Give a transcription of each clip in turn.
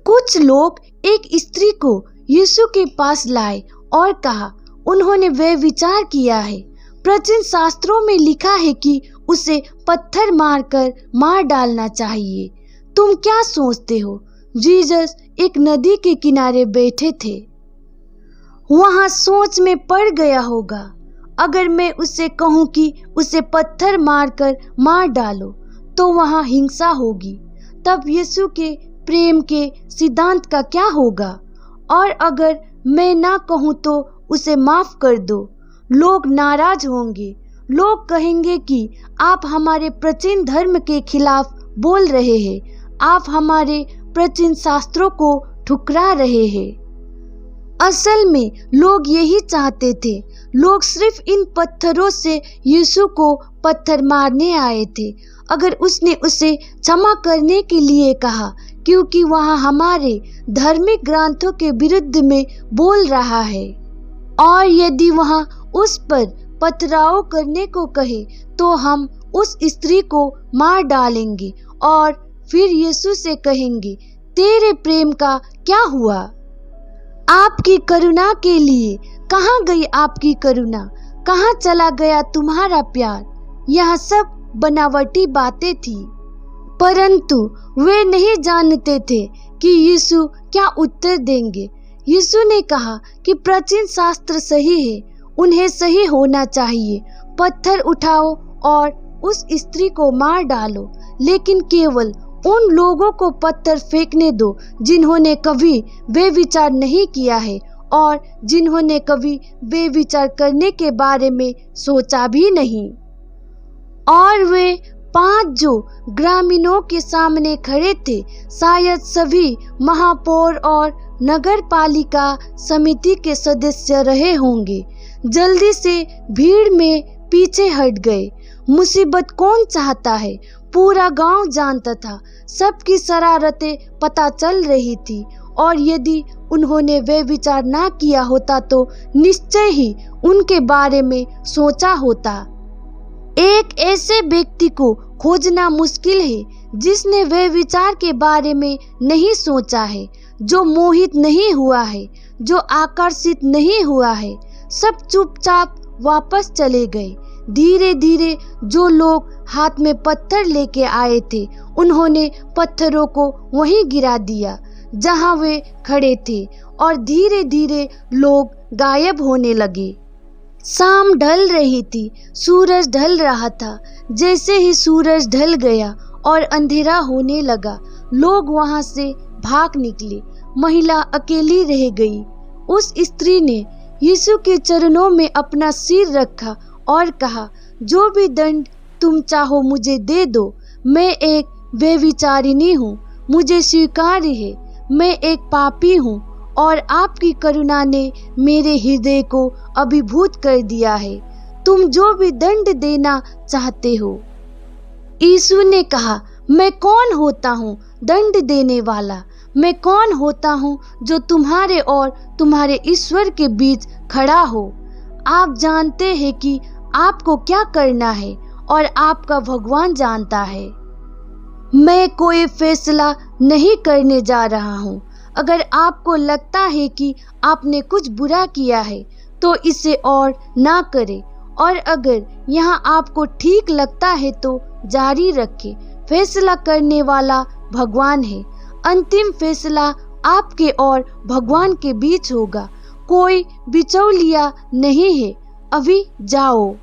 कुछ लोग एक स्त्री को यीशु के पास लाए और कहा, उन्होंने वह विचार किया है, प्राचीन शास्त्रों में लिखा है कि उसे पत्थर मारकर मार डालना चाहिए। तुम क्या सोचते हो? जीसस एक नदी के किनारे बैठे थे। वहां सोच में पड़ गया होगा। अगर मैं उससे कहूं कि उसे पत्थर मारकर मार डालो तो वहां हिंसा होगी। तब यीशु के प्रेम के सिद्धांत का क्या होगा? और अगर मैं ना कहूं तो उसे माफ कर दो, लोग नाराज होंगे। लोग कहेंगे कि आप हमारे प्राचीन धर्म के खिलाफ बोल रहे हैं, आप हमारे प्राचीन शास्त्रों को ठुकरा रहे हैं। असल में लोग यही चाहते थे। लोग सिर्फ इन पत्थरों से यीशु को पत्थर मारने आए थे। अगर उसने उसे क्षमा करने के लिए कहा क्योंकि वह हमारे धार्मिक ग्रंथों के विरुद्ध में बोल रहा है, और यदि वह उस पर पथराव करने को कहे तो हम उस स्त्री को मार डालेंगे और फिर यीशु से कहेंगे, तेरे प्रेम का क्या हुआ? आपकी करुणा के लिए कहाँ गई आपकी करुणा? कहाँ चला गया तुम्हारा प्यार? यह सब बनावटी बातें थी, परंतु वे नहीं जानते थे कि यीशु क्या उत्तर देंगे। यीशु ने कहा कि प्राचीन शास्त्र सही है, उन्हें सही होना चाहिए। पत्थर उठाओ और उस स्त्री को मार डालो, लेकिन केवल उन लोगों को पत्थर फेंकने दो जिन्होंने कभी वे विचार नहीं किया है और जिन्होंने कभी वे विचार करने के बारे में सोचा भी नहीं। और वे 5 जो ग्रामीणों के सामने खड़े थे, शायद सभी महापौर और नगर पालिका समिति के सदस्य रहे होंगे, जल्दी से भीड़ में पीछे हट गए। मुसीबत कौन चाहता है? पूरा गांव जानता था। सबकी शरारतें पता चल रही थी, और यदि उन्होंने वे विचार ना किया होता तो निश्चय ही उनके बारे में सोचा होता। एक ऐसे व्यक्ति को खोजना मुश्किल है जिसने वे विचार के बारे में नहीं सोचा है, जो मोहित नहीं हुआ है, जो आकर्षित नहीं हुआ है। सब चुपचाप वापस चले गए। धीरे धीरे जो लोग हाथ में पत्थर लेके आए थे, उन्होंने पत्थरों को वहीं गिरा दिया जहां वे खड़े थे, और धीरे धीरे लोग गायब होने लगे। शाम ढल रही थी, सूरज ढल रहा था। जैसे ही सूरज ढल गया और अंधेरा होने लगा, लोग वहां से भाग निकले। महिला अकेली रह गई। उस स्त्री ने यीशु के चरणों में अपना सिर रखा और कहा, जो भी दंड तुम चाहो मुझे दे दो। मैं एक व्यभिचारिणी हूँ, मुझे स्वीकार्य है। मैं एक पापी हूँ और आपकी करुणा ने मेरे हृदय को अभिभूत कर दिया है। तुम जो भी दंड देना चाहते हो। यीशु ने कहा, मैं कौन होता हूँ दंड देने वाला? मैं कौन होता हूँ जो तुम्हारे और तुम्हारे ईश्वर के बीच खड़ा हो? आप जानते हैं कि आपको क्या करना है और आपका भगवान जानता है। मैं कोई फैसला नहीं करने जा रहा हूँ। अगर आपको लगता है कि आपने कुछ बुरा किया है तो इसे और ना करें, और अगर यहाँ आपको ठीक लगता है तो जारी रखें। फैसला करने वाला भगवान है। अंतिम फैसला आपके और भगवान के बीच होगा। कोई बिचौलिया नहीं है। अभी जाओ।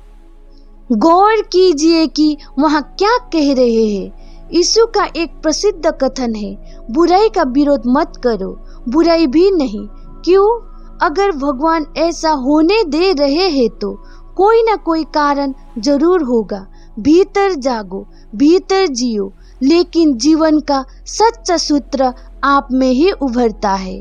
गौर कीजिए कि वहाँ क्या कह रहे हैं। यीशु का एक प्रसिद्ध कथन है, बुराई का विरोध मत करो, बुराई भी नहीं। क्यों? अगर भगवान ऐसा होने दे रहे हैं तो कोई ना कोई कारण जरूर होगा। भीतर जागो, भीतर जियो, लेकिन जीवन का सच्चा सूत्र आप में ही उभरता है।